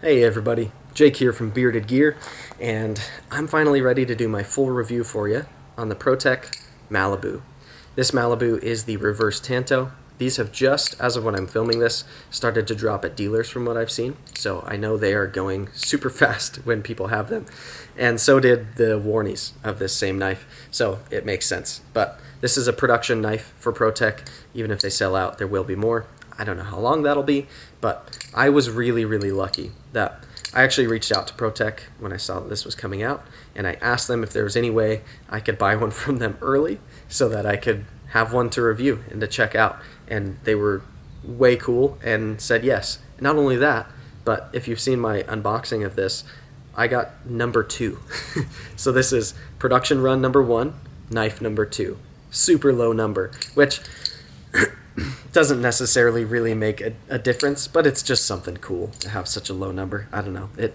Hey everybody, Jake here from Bearded Gear, and I'm finally ready to do my full review for you on the Protech Malibu. This Malibu is the Reverse Tanto. These have just, as of when I'm filming this, started to drop at dealers from what I've seen, so I know they are going super fast when people have them. And so did the Warnies of this same knife, so it makes sense. But this is a production knife for Protech. Even if they sell out, there will be more. I don't know how long that'll be, but I was really lucky that I actually reached out to Protech when I saw that this was coming out, and I asked them if there was any way I could buy one from them early so that I could have one to review and to check out, and they were way cool and said yes. Not only that, but if you've seen my unboxing of this, I got number 2. So this is production run number 1, knife number 2. Super low number, which doesn't necessarily really make a difference, but it's just something cool to have such a low number. I don't know, it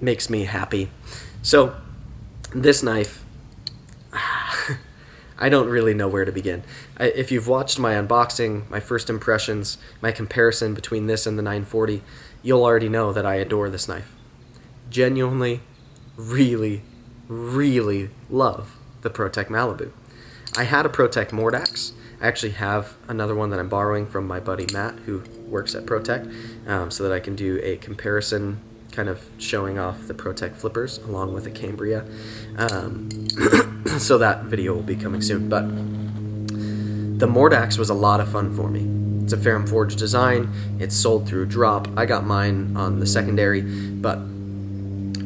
makes me happy. So this knife, I don't really know where to begin. If you've watched my unboxing, my first impressions, my comparison between this and the 940, you'll already know that I adore this knife. Genuinely, really love the Protech Malibu. I had a Protech Mordax. I actually have another one that I'm borrowing from my buddy Matt, who works at Protech, so that I can do a comparison, kind of showing off the Protech flippers along with the Cambria. So that video will be coming soon. But the Mordax was a lot of fun for me. It's a Ferrum Forge design. It's sold through drop. I got mine on the secondary, but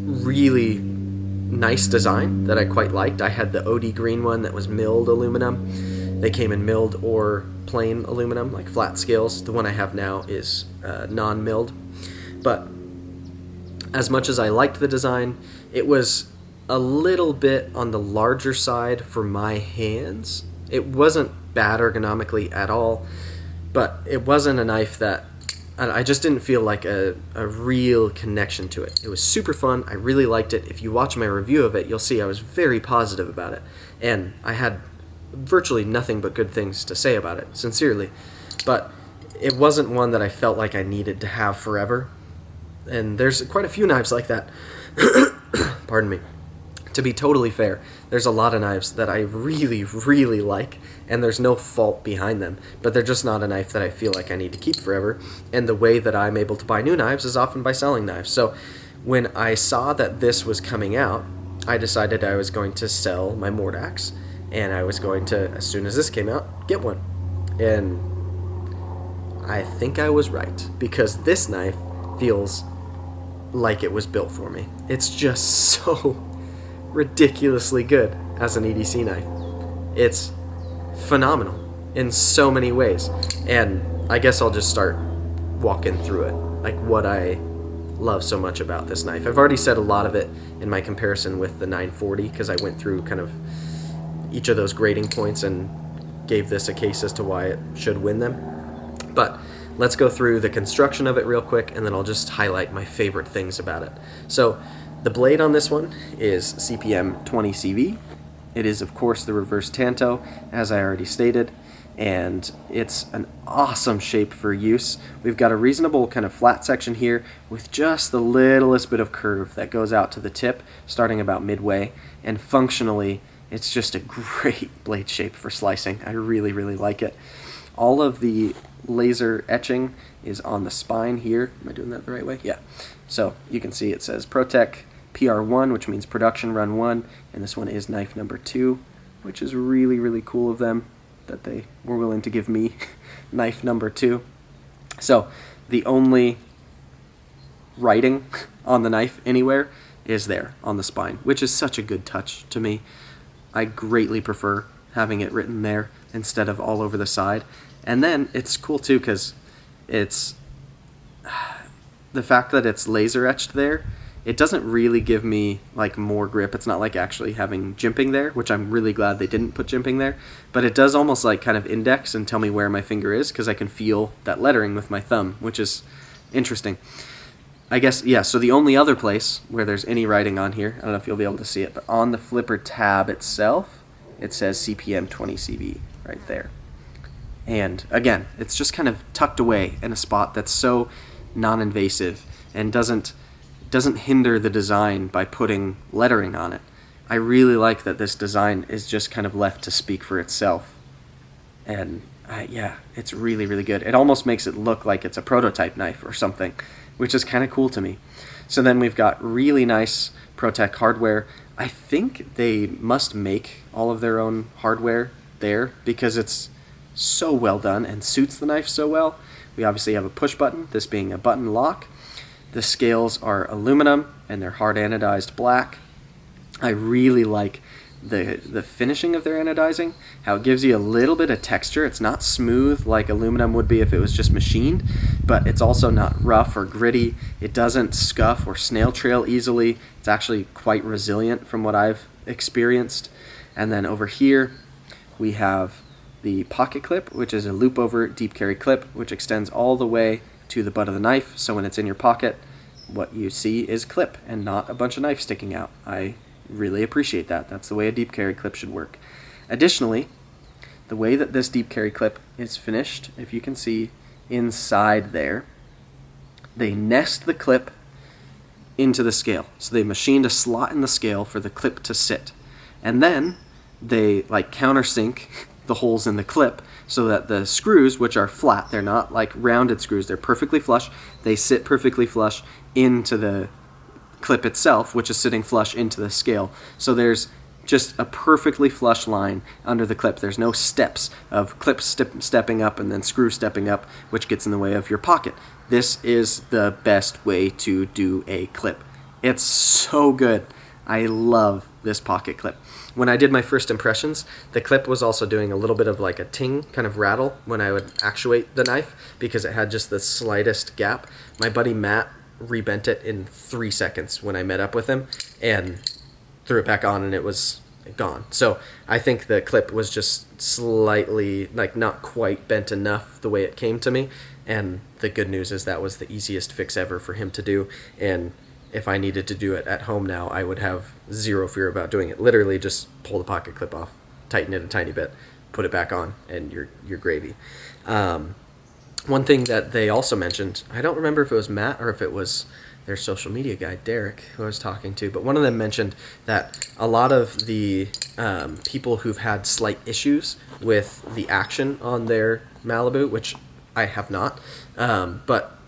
really nice design that I quite liked. I had the OD green one that was milled aluminum. They came in milled or plain aluminum, like flat scales. The one I have now is non-milled. But as much as I liked the design, it was a little bit on the larger side for my hands. It wasn't bad ergonomically at all, but it wasn't a knife that I just didn't feel like a real connection to it. It was super fun. I really liked it. If you watch my review of it, you'll see I was very positive about it. And I had virtually nothing but good things to say about it, sincerely. But it wasn't one that I felt like I needed to have forever. And there's quite a few knives like that. Pardon me. To be totally fair, there's a lot of knives that I really like, and there's no fault behind them, but they're just not a knife that I feel like I need to keep forever. And the way that I'm able to buy new knives is often by selling knives. So when I saw that this was coming out, I decided I was going to sell my Mordax, and I was going to, as soon as this came out, get one. And I think I was right, because this knife feels like it was built for me. It's just so ridiculously good as an EDC knife. It's phenomenal in so many ways. And I guess I'll just start walking through it, like what I love so much about this knife. I've already said a lot of it in my comparison with the 940, because I went through kind of each of those grading points and gave this a case as to why it should win them. But let's go through the construction of it real quick, and then I'll just highlight my favorite things about it. So the blade on this one is CPM 20CV. It is, of course, the Reverse Tanto, as I already stated, and it's an awesome shape for use. We've got a reasonable kind of flat section here with just the littlest bit of curve that goes out to the tip, starting about midway, and functionally, it's just a great blade shape for slicing. I really like it. All of the laser etching is on the spine here. Am I doing that the right way? Yeah. So you can see it says Protech PR1, which means production run 1, and this one is knife number 2, which is really cool of them that they were willing to give me knife number 2. So the only writing on the knife anywhere is there on the spine, which is such a good touch to me. I greatly prefer having it written there instead of all over the side. And then it's cool too, because it's the fact that it's laser etched there, it doesn't really give me like more grip. It's not like actually having jimping there, which I'm really glad they didn't put jimping there, but it does almost like kind of index and tell me where my finger is, because I can feel that lettering with my thumb, which is interesting. I guess, yeah, so the only other place where there's any writing on here, I don't know if you'll be able to see it, but on the flipper tab itself, it says CPM 20CV right there. And again, it's just kind of tucked away in a spot that's so non-invasive and doesn't hinder the design by putting lettering on it. I really like that this design is just kind of left to speak for itself. And yeah, it's really, really good. It almost makes it look like it's a prototype knife or something, which is kind of cool to me. So then we've got really nice Protech hardware. I think they must make all of their own hardware there because it's so well done and suits the knife so well. We obviously have a push button, this being a button lock. The scales are aluminum and they're hard anodized black. I really like the finishing of their anodizing, how it gives you a little bit of texture. It's not smooth like aluminum would be if it was just machined, but it's also not rough or gritty. It doesn't scuff or snail trail easily. It's actually quite resilient from what I've experienced. And then over here we have the pocket clip, which is a loop over deep carry clip, which extends all the way to the butt of the knife. So when it's in your pocket, what you see is clip and not a bunch of knife sticking out. I really appreciate that. That's the way a deep carry clip should work. Additionally, the way that this deep carry clip is finished, if you can see inside there, they nest the clip into the scale. So they machined a slot in the scale for the clip to sit. And then they like countersink the holes in the clip so that the screws, which are flat, they're not like rounded screws, they're perfectly flush, they sit perfectly flush into the clip itself, which is sitting flush into the scale. So there's just a perfectly flush line under the clip. There's no steps of clips stepping up and then screw stepping up, which gets in the way of your pocket. This is the best way to do a clip. It's so good. I love this pocket clip. When I did my first impressions, the clip was also doing a little bit of like a ting kind of rattle when I would actuate the knife because it had just the slightest gap. My buddy Matt rebent it in 3 seconds when I met up with him and threw it back on and it was gone. So I think the clip was just slightly, like not quite bent enough the way it came to me, and the good news is that was the easiest fix ever for him to do, and if I needed to do it at home now, I would have zero fear about doing it. Literally just pull the pocket clip off, tighten it a tiny bit, put it back on, and you're gravy. One thing that they also mentioned, I don't remember if it was Matt or if it was their social media guy, Derek, who I was talking to, but one of them mentioned that a lot of the people who've had slight issues with the action on their Malibu, which I have not, but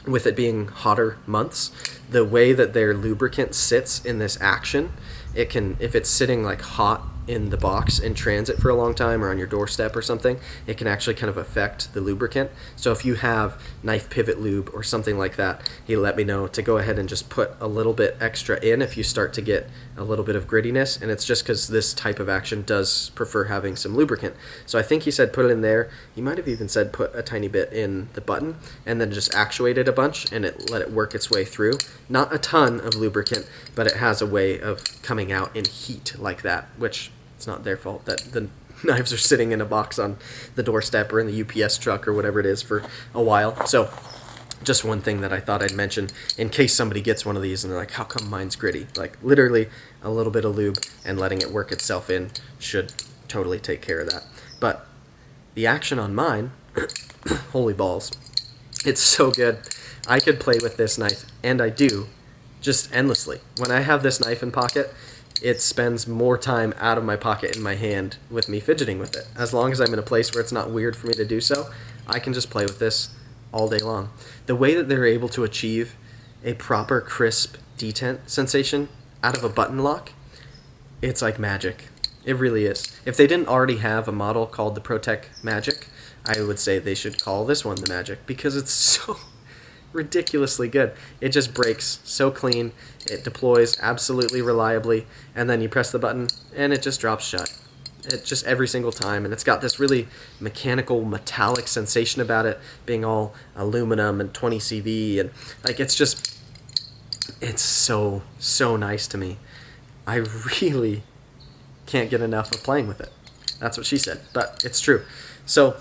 with it being hotter months, the way that their lubricant sits in this action, it can, if it's sitting like hot in the box in transit for a long time or on your doorstep or something, it can actually kind of affect the lubricant. So if you have knife pivot lube or something like that, he let me know to go ahead and just put a little bit extra in if you start to get a little bit of grittiness, and it's just because this type of action does prefer having some lubricant. So I think he said put it in there. He might have even said put a tiny bit in the button and then just actuate it a bunch and let it work its way through. Not a ton of lubricant, but it has a way of coming out in heat like that, which it's not their fault that the knives are sitting in a box on the doorstep or in the UPS truck or whatever it is for a while. So just one thing that I thought I'd mention in case somebody gets one of these and they're like, how come mine's gritty? Like literally a little bit of lube and letting it work itself in should totally take care of that. But the action on mine, holy balls, it's so good. I could play with this knife, and I do, just endlessly. When I have this knife in pocket, it spends more time out of my pocket in my hand with me fidgeting with it. As long as I'm in a place where it's not weird for me to do so, I can just play with this all day long. The way that they're able to achieve a proper crisp detent sensation out of a button lock, it's like magic. It really is. If they didn't already have a model called the Protech Magic, I would say they should call this one the Magic because it's so ridiculously good. It just breaks so clean, it deploys absolutely reliably, and then you press the button and it just drops shut. It just every single time, and it's got this really mechanical metallic sensation about it, being all aluminum and 20 CV, and like it's so nice to me. I really can't get enough of playing with it. That's what she said, but it's true. So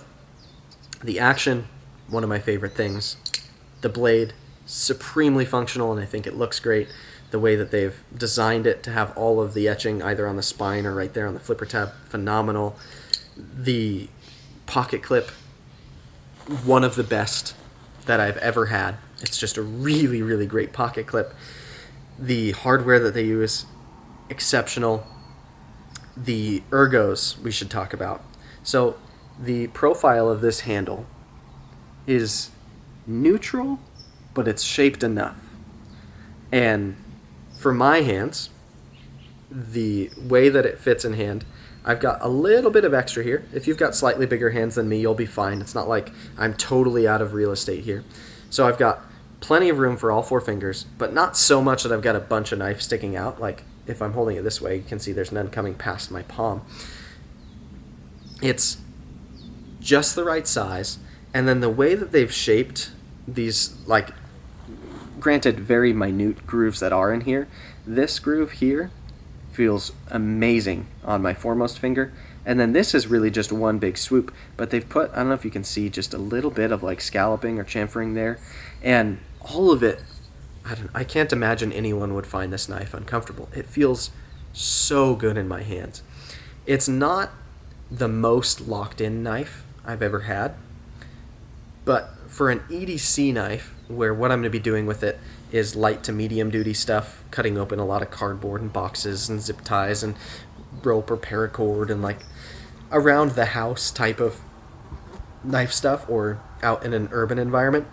the action, one of my favorite things. The blade, supremely functional, and I think it looks great. The way that they've designed it to have all of the etching either on the spine or right there on the flipper tab, phenomenal. The pocket clip, one of the best that I've ever had It's just a really, really great pocket clip. The hardware that they use, exceptional. The ergos we should talk about. So the profile of this handle is neutral, but it's shaped enough. And for my hands, the way that it fits in hand, I've got a little bit of extra here. If you've got slightly bigger hands than me, you'll be fine. It's not like I'm totally out of real estate here. So I've got plenty of room for all 4 fingers, but not so much that I've got a bunch of knife sticking out. Like if I'm holding it this way, you can see there's none coming past my palm. It's just the right size, and then the way that they've shaped these, like, granted very minute grooves that are in here, this groove here feels amazing on my foremost finger, and then this is really just one big swoop, but they've put, I don't know if you can see, just a little bit of like scalloping or chamfering there, and all of it, I can't imagine anyone would find this knife uncomfortable. It feels so good in my hands. It's not the most locked in knife I've ever had, but for an EDC knife, where what I'm going to be doing with it is light to medium duty stuff, cutting open a lot of cardboard and boxes and zip ties and rope or paracord and like around the house type of knife stuff, or out in an urban environment,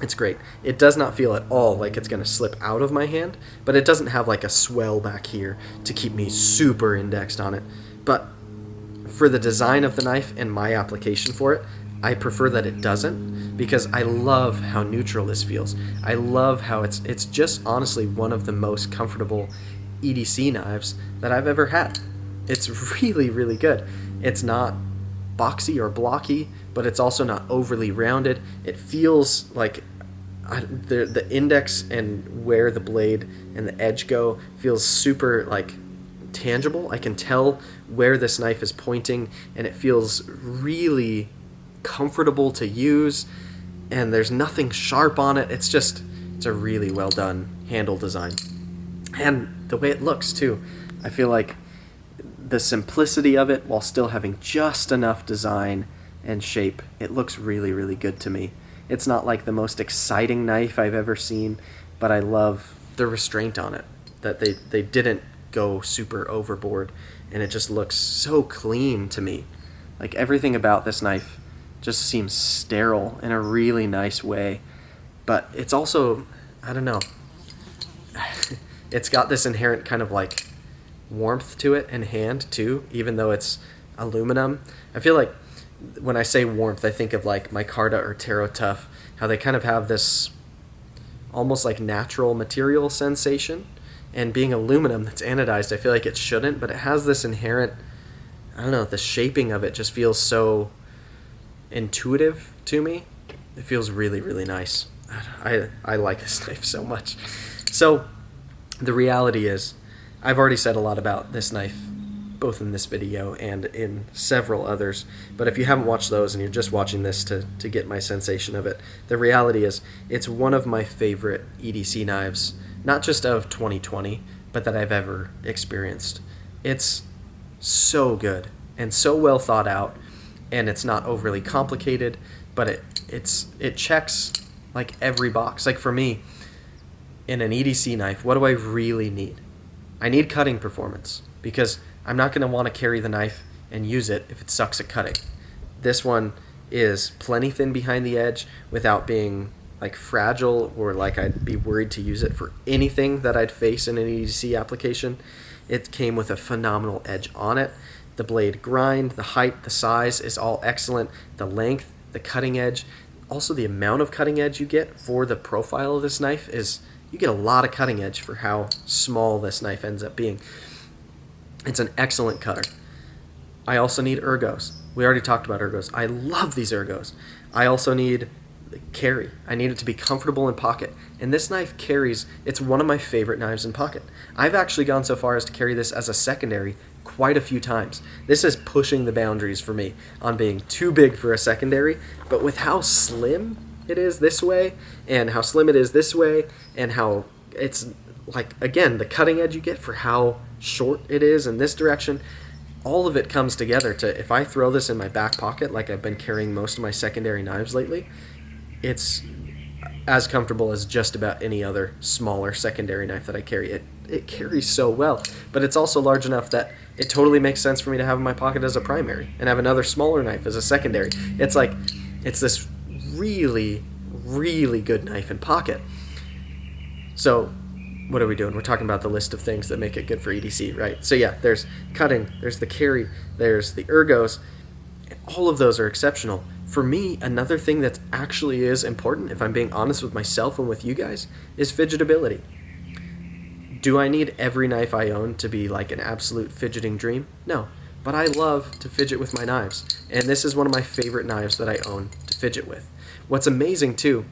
it's great. It does not feel at all like it's going to slip out of my hand, but it doesn't have like a swell back here to keep me super indexed on it. But for the design of the knife and my application for it, I prefer that it doesn't, because I love how neutral this feels. I love how it's just honestly one of the most comfortable EDC knives that I've ever had. It's really, really good. It's not boxy or blocky, but it's also not overly rounded. It feels like the index and where the blade and the edge go feels super like tangible. I can tell where this knife is pointing, and it feels really comfortable to use, and there's nothing sharp on it. It's a really well done handle design, and the way it looks too. I feel like the simplicity of it, while still having just enough design and shape, it looks really, really good to me. It's not like the most exciting knife I've ever seen, but I love the restraint on it, that they didn't go super overboard, and it just looks so clean to me. Like everything about this knife just seems sterile in a really nice way, but it's also, I don't know, it's got this inherent kind of like warmth to it in hand too, even though it's aluminum. I feel like when I say warmth, I think of like micarta or Terra Tough, how they kind of have this almost like natural material sensation, and being aluminum that's anodized, I feel like it shouldn't, but it has this inherent, I don't know, the shaping of it just feels so intuitive to me. It feels really, really nice. I like this knife so much. So the reality is, I've already said a lot about this knife, both in this video and in several others, but if you haven't watched those and you're just watching this to get my sensation of it, the reality is it's one of my favorite EDC knives, not just of 2020, but that I've ever experienced. It's so good and so well thought out, and it's not overly complicated, but it checks like every box. Like for me, in an EDC knife, what do I really need? I need cutting performance, because I'm not going to want to carry the knife and use it if it sucks at cutting. This one is plenty thin behind the edge without being like fragile, or like I'd be worried to use it for anything that I'd face in an EDC application. It came with a phenomenal edge on it. The blade grind, the height, the size is all excellent. The length, the cutting edge, also the amount of cutting edge you get for the profile of this knife is, you get a lot of cutting edge for how small this knife ends up being. It's an excellent cutter. I also need ergos. We already talked about ergos. I love these ergos. I also need carry. I need it to be comfortable in pocket. And this knife carries, it's one of my favorite knives in pocket. I've actually gone so far as to carry this as a secondary quite a few times. This is pushing the boundaries for me on being too big for a secondary, but with how slim it is this way, and how slim it is this way, and how it's like, again, the cutting edge you get for how short it is in this direction, all of it comes together to, if I throw this in my back pocket like I've been carrying most of my secondary knives lately, it's as comfortable as just about any other smaller secondary knife that I carry. It carries so well, but it's also large enough that it totally makes sense for me to have in my pocket as a primary and have another smaller knife as a secondary. It's like, it's this really, really good knife in pocket. So what are we doing? We're talking about the list of things that make it good for EDC, right? So yeah, there's cutting, there's the carry, there's the ergos. All of those are exceptional. For me, another thing that actually is important, if I'm being honest with myself and with you guys, is fidgetability. Do I need every knife I own to be like an absolute fidgeting dream? No, but I love to fidget with my knives, and this is one of my favorite knives that I own to fidget with. What's amazing too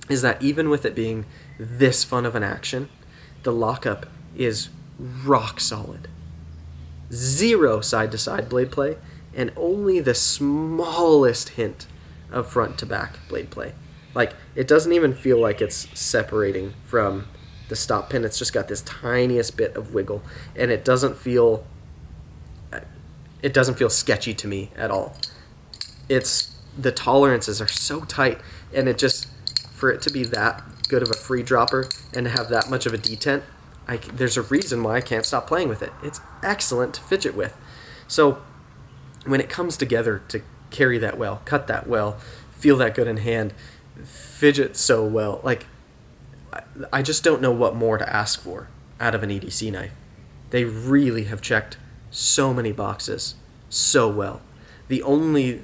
is that even with it being this fun of an action, the lockup is rock solid. Zero side-to-side blade play, and only the smallest hint of front-to-back blade play. Like, it doesn't even feel like it's separating from the stop pin. It's just got this tiniest bit of wiggle, and it doesn't feel sketchy to me at all. The tolerances are so tight, and it just, for it to be that good of a free dropper and to have that much of a detent, there's a reason why I can't stop playing with it. It's excellent to fidget with. So when it comes together to carry that well, cut that well, feel that good in hand, fidget so well, like, I just don't know what more to ask for out of an EDC knife. They really have checked so many boxes so well. The only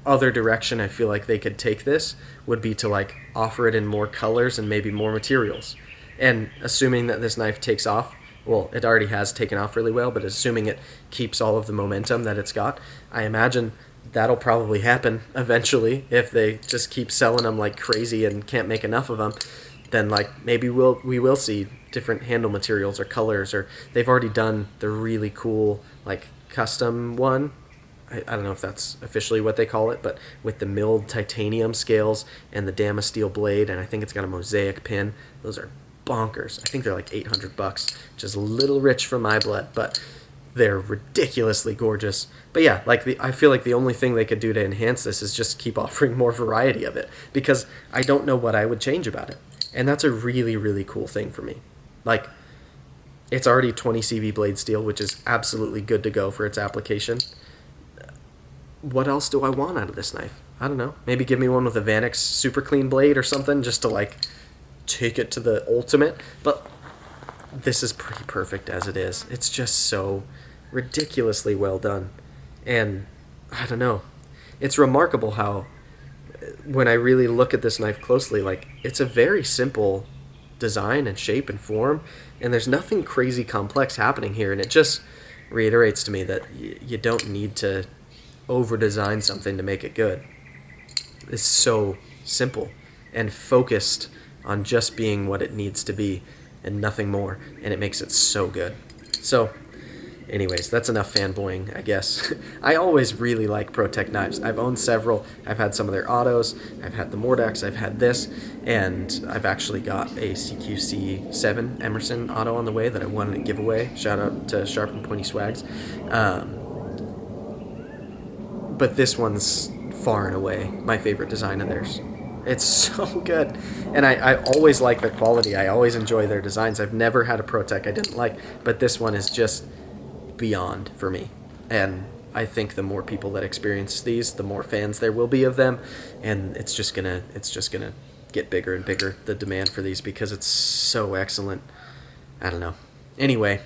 other direction I feel like they could take this would be to like offer it in more colors and maybe more materials. And assuming that this knife takes off, well, it already has taken off really well, but assuming it keeps all of the momentum that it's got, I imagine that'll probably happen eventually if they just keep selling them like crazy and can't make enough of them. Then like maybe we will see different handle materials or colors, or they've already done the really cool like custom one. I don't know if that's officially what they call it, but with the milled titanium scales and the Damasteel blade, and I think it's got a mosaic pin. Those are bonkers. I think they're like $800, which is a little rich for my blood, but they're ridiculously gorgeous. But yeah, like I feel like the only thing they could do to enhance this is just keep offering more variety of it, because I don't know what I would change about it. And that's a really, really cool thing for me. Like, it's already 20 CV blade steel, which is absolutely good to go for its application. What else do I want out of this knife? I don't know. Maybe give me one with a Vanix super clean blade or something, just to like take it to the ultimate. But this is pretty perfect as it is. It's just so ridiculously well done. And I don't know. It's remarkable how, when I really look at this knife closely, like, it's a very simple design and shape and form, and there's nothing crazy complex happening here, and it just reiterates to me that you don't need to over-design something to make it good. It's so simple and focused on just being what it needs to be and nothing more, and it makes it so good. So anyways, that's enough fanboying, I guess. I always really like Protech knives. I've owned several. I've had some of their autos. I've had the Mordax. I've had this. And I've actually got a CQC7 Emerson auto on the way that I wanted to give away. Shout out to Sharp and Pointy Swags. But this one's far and away my favorite design of theirs. It's so good. And I always like their quality. I always enjoy their designs. I've never had a Protech I didn't like. But this one is just beyond for me, and I think the more people that experience these, the more fans there will be of them, and it's just gonna get bigger and bigger, the demand for these, because it's so excellent. I don't know. Anyway,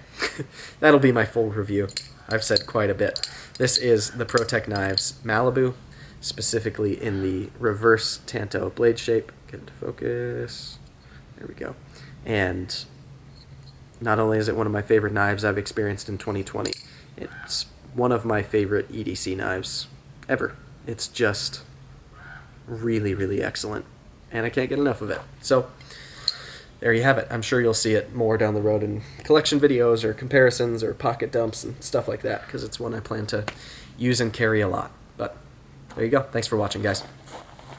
that'll be my full review. I've said quite a bit. This is the Protech Knives Malibu, specifically in the Reverse Tanto Blade shape. Get into focus. There we go. And not only is it one of my favorite knives I've experienced in 2020, it's one of my favorite EDC knives ever. It's just really, really excellent, and I can't get enough of it. So there you have it. I'm sure you'll see it more down the road in collection videos or comparisons or pocket dumps and stuff like that, because it's one I plan to use and carry a lot. But there you go. Thanks for watching, guys.